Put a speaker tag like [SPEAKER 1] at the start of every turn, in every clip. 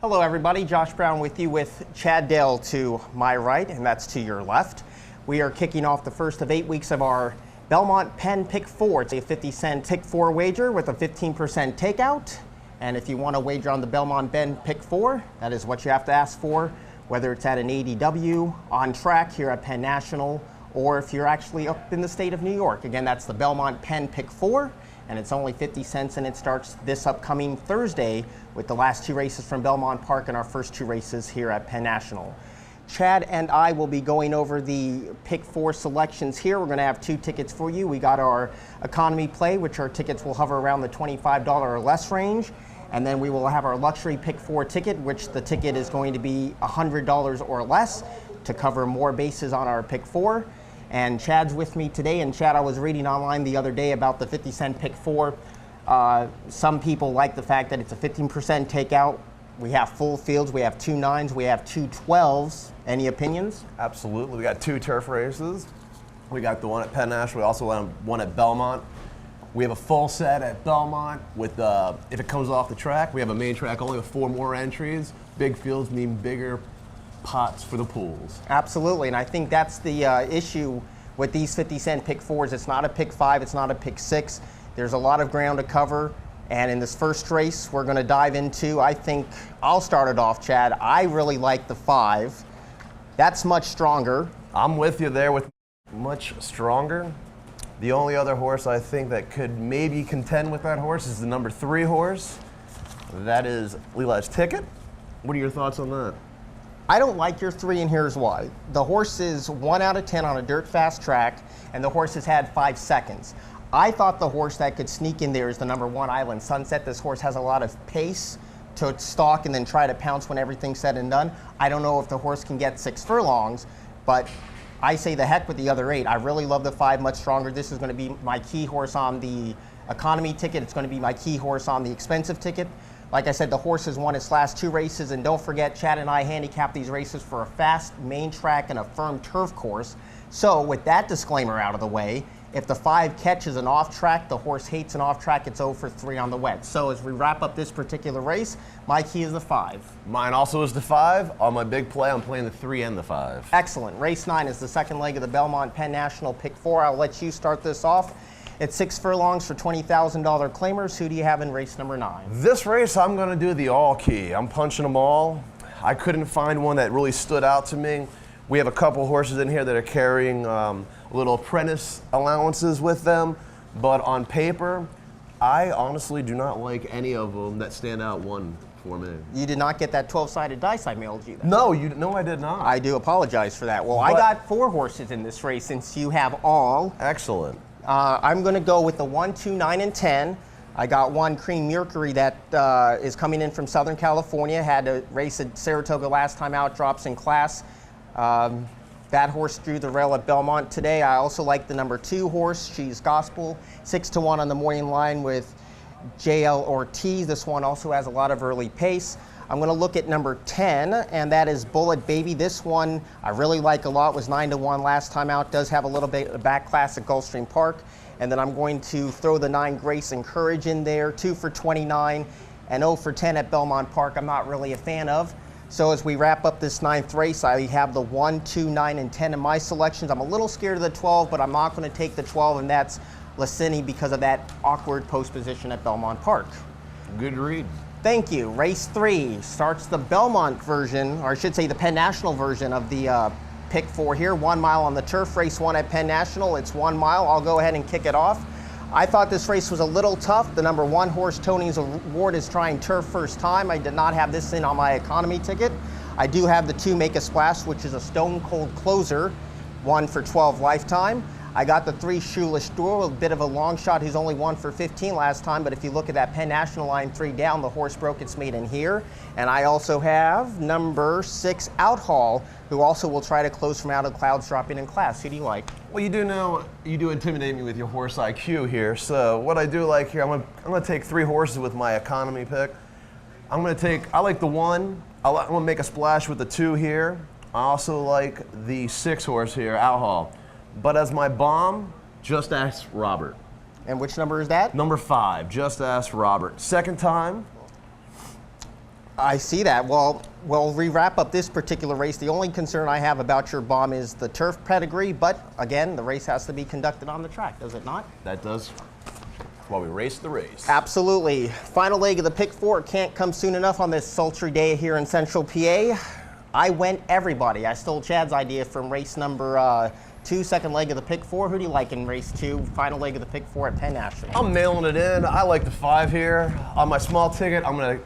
[SPEAKER 1] Hello everybody, Josh Brown with you with Chad Dale to my right, and that's to your left. We are kicking off the first of 8 weeks of our Belmont Penn Pick 4. It's a 50-cent Pick 4 wager with a 15% takeout. And if you want to wager on the Belmont Penn Pick 4, that is what you have to ask for, whether it's at an ADW, on track here at Penn National, or if you're actually up in the state of New York. Again, that's the Belmont Penn Pick 4, and it's only 50 cents, and it starts this upcoming Thursday with the last 2 races from Belmont Park and our first 2 races here at Penn National. Chad and I will be going over the Pick 4 selections here. We're going to have 2 tickets for you. We got our economy play, which our tickets will hover around the $25 or less range. And then we will have our luxury Pick 4 ticket, which the ticket is going to be $100 or less to cover more bases on our Pick 4. And Chad's with me today. And Chad, I was reading online the other day about the 50-cent Pick 4. Some people like the fact that it's a 15% takeout. We have full fields. We have 2 9s. We have 2 12s. Any opinions?
[SPEAKER 2] Absolutely. We got 2 turf races. We got the one at Penn National. We also have one at Belmont. We have a full set at Belmont with, if it comes off the track, we have a main track only with 4 more entries. Big fields mean bigger pots for the pools.
[SPEAKER 1] Absolutely, and I think that's the issue with these 50-cent Pick 4s. It's not a Pick 5, it's not a Pick 6. There's a lot of ground to cover, and in this first race we're going to dive into, I think, I'll start it off, Chad. I really like the 5. That's much stronger.
[SPEAKER 2] I'm with you there with much stronger. The only other horse I think that could maybe contend with that horse is the number 3 horse. That is Leela's Ticket. What are your thoughts on that?
[SPEAKER 1] I don't like your 3, and here's why. The horse is 1 out of 10 on a dirt fast track, and the horse has had 5 seconds. I thought the horse that could sneak in there is the number 1 Island Sunset. This horse has a lot of pace to stalk and then try to pounce when everything's said and done. I don't know if the horse can get 6 furlongs, but I say the heck with the other 8. I really love the 5 much stronger. This is going to be my key horse on the economy ticket. It's going to be my key horse on the expensive ticket. Like I said, the horse has won its last 2 races, and don't forget, Chad and I handicap these races for a fast main track and a firm turf course. So with that disclaimer out of the way, if the 5 catches an off track, the horse hates an off track, it's 0 for 3 on the wet. So as we wrap up this particular race, my key is the 5.
[SPEAKER 2] Mine also is the 5. On my big play, I'm playing the 3 and the 5.
[SPEAKER 1] Excellent. Race 9 is the second leg of the Belmont Penn National Pick 4. I'll let you start this off. It's 6 furlongs for $20,000 claimers. Who do you have in race number 9?
[SPEAKER 2] This race, I'm going to do the all key. I'm punching them all. I couldn't find one that really stood out to me. We have a couple horses in here that are carrying little apprentice allowances with them, but on paper, I honestly do not like any of them that stand out one for me.
[SPEAKER 1] You did not get that 12-sided dice I mailed you then?
[SPEAKER 2] No, I did not.
[SPEAKER 1] I do apologize for that. Well, I got 4 horses in this race since you have all.
[SPEAKER 2] Excellent.
[SPEAKER 1] I'm going to go with the 1, 2, 9, and 10. I got 1 Cream Mercury that is coming in from Southern California. Had a race at Saratoga last time out, drops in class. That horse drew the rail at Belmont today. I also like the number 2 horse. She's Gospel, 6 to 1 on the morning line with JL Ortiz. This one also has a lot of early pace. I'm going to look at number 10, and that is Bullet Baby. This one I really like a lot. Was 9 to 1 last time out. Does have a little bit of back class at Gulfstream Park. And then I'm going to throw the 9 Grace and Courage in there, 2 for 29 and 0 for 10 at Belmont Park. I'm not really a fan of. So as we wrap up this 9th race, I have the 1, 2, 9, and 10 in my selections. I'm a little scared of the 12, but I'm not going to take the 12, and that's Lacini because of that awkward post position at Belmont Park.
[SPEAKER 2] Good read.
[SPEAKER 1] Thank you. Race 3 starts the Belmont version, or I should say the Penn National version of the Pick 4 here. 1 mile on the turf. Race 1 at Penn National. It's 1 mile. I'll go ahead and kick it off. I thought this race was a little tough. The number 1 horse, Tony's Award, is trying turf first time. I did not have this in on my economy ticket. I do have the 2 Make a Splash, which is a stone cold closer, 1 for 12 lifetime. I got the 3 Shoeless Door, a bit of a long shot. He's only 1 for 15 last time, but if you look at that Penn National line 3 down, the horse broke its maiden here. And I also have number 6 Outhaul, who also will try to close from out of clouds dropping in class. Who do you like?
[SPEAKER 2] Well, you do know, you do intimidate me with your horse IQ here. So what I do like here, I'm gonna take 3 horses with my economy pick. I like the 1. I'm gonna make a splash with the 2 here. I also like the 6 horse here, Outhaul. But as my bomb, Just Ask Robert.
[SPEAKER 1] And which number is that?
[SPEAKER 2] Number 5, Just Ask Robert. Second time,
[SPEAKER 1] I see that. Well, we wrap up this particular race. The only concern I have about your bomb is the turf pedigree, but again, the race has to be conducted on the track, does it not?
[SPEAKER 2] That does. While we race the race.
[SPEAKER 1] Absolutely. Final leg of the pick four can't come soon enough on this sultry day here in Central PA. I went everybody. I stole Chad's idea from race number 2, second leg of the pick four. Who do you like in race 2, final leg of the pick four at Penn National?
[SPEAKER 2] I'm mailing it in. I like the 5 here. On my small ticket, I'm going to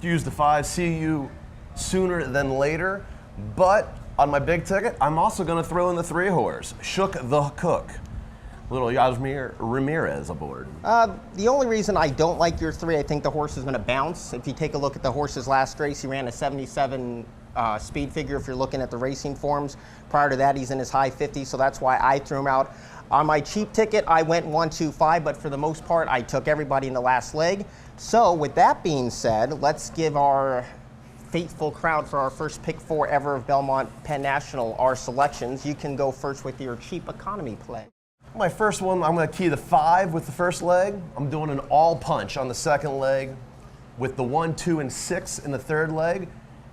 [SPEAKER 2] use the 5, see you sooner than later. But on my big ticket, I'm also going to throw in the 3 horse, Shook the Cook. Little Yasmir Ramirez aboard.
[SPEAKER 1] The only reason I don't like your 3, I think the horse is going to bounce. If you take a look at the horse's last race, he ran a 77 speed figure if you're looking at the racing forms. Prior to that, he's in his high 50s, so that's why I threw him out. On my cheap ticket, I went 1, 2, 5, but for the most part, I took everybody in the last leg. So with that being said, let's give our faithful crowd for our first pick 4 ever of Belmont Penn National our selections. You can go first with your cheap economy play.
[SPEAKER 2] My first one, I'm going to key the 5 with the first leg. I'm doing an all punch on the second leg with the 1, 2, and 6 in the third leg.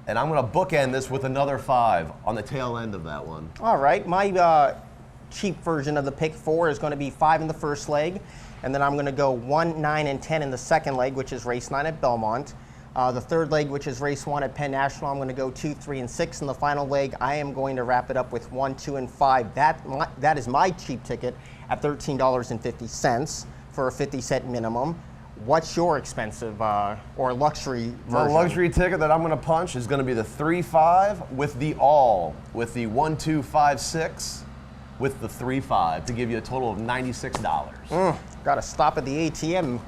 [SPEAKER 2] And I'm going to bookend this with another 5 on the tail end of that one.
[SPEAKER 1] All right, my cheap version of the pick 4 is going to be 5 in the first leg, and then I'm going to go 1, 9, and 10 in the second leg, which is race 9 at Belmont. The third leg, which is race 1 at Penn National, I'm going to go 2, 3, and 6 in the final leg. I am going to wrap it up with 1, 2, and 5. That is my cheap ticket at $13.50 for a 50-cent minimum. What's your expensive or luxury version?
[SPEAKER 2] My luxury ticket that I'm going to punch is going to be the 3, 5 with the all, with the 1, 2, 5, 6 with the 3, 5 to give you a total of $96.
[SPEAKER 1] Got to stop at the ATM.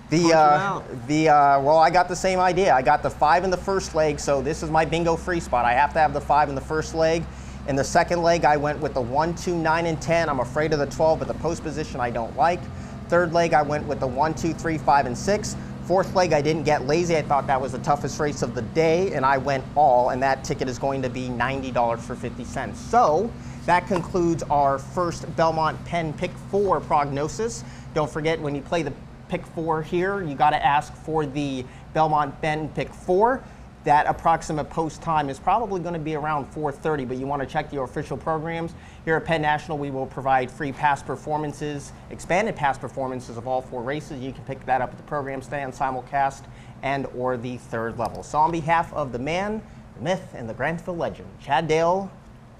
[SPEAKER 1] Well, I got the same idea. I got the 5 in the first leg, so this is my bingo free spot. I have to have the 5 in the first leg. In the second leg, I went with the 1, 2, 9, and 10. I'm afraid of the 12, but the post position I don't like. Third leg, I went with the 1, 2, 3, 5, and 6. Fourth leg, I didn't get lazy. I thought that was the toughest race of the day, and I went all, and that ticket is going to be $90 for 50 cents. So that concludes our first Belmont Penn Pick 4 prognosis. Don't forget, when you play the Pick 4 here, you got to ask for the Belmont Penn Pick 4. That approximate post time is probably going to be around 4:30, but you want to check your official programs. Here at Penn National, we will provide free past performances, expanded past performances of all 4 races. You can pick that up at the program stand, simulcast, and or the third level. So on behalf of the man, the myth, and the Grantville legend, Chad Dale,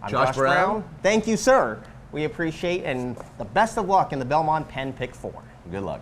[SPEAKER 1] I'm Josh Brown. Thank you, sir. We appreciate, and the best of luck in the Belmont Penn Pick 4.
[SPEAKER 2] Good luck.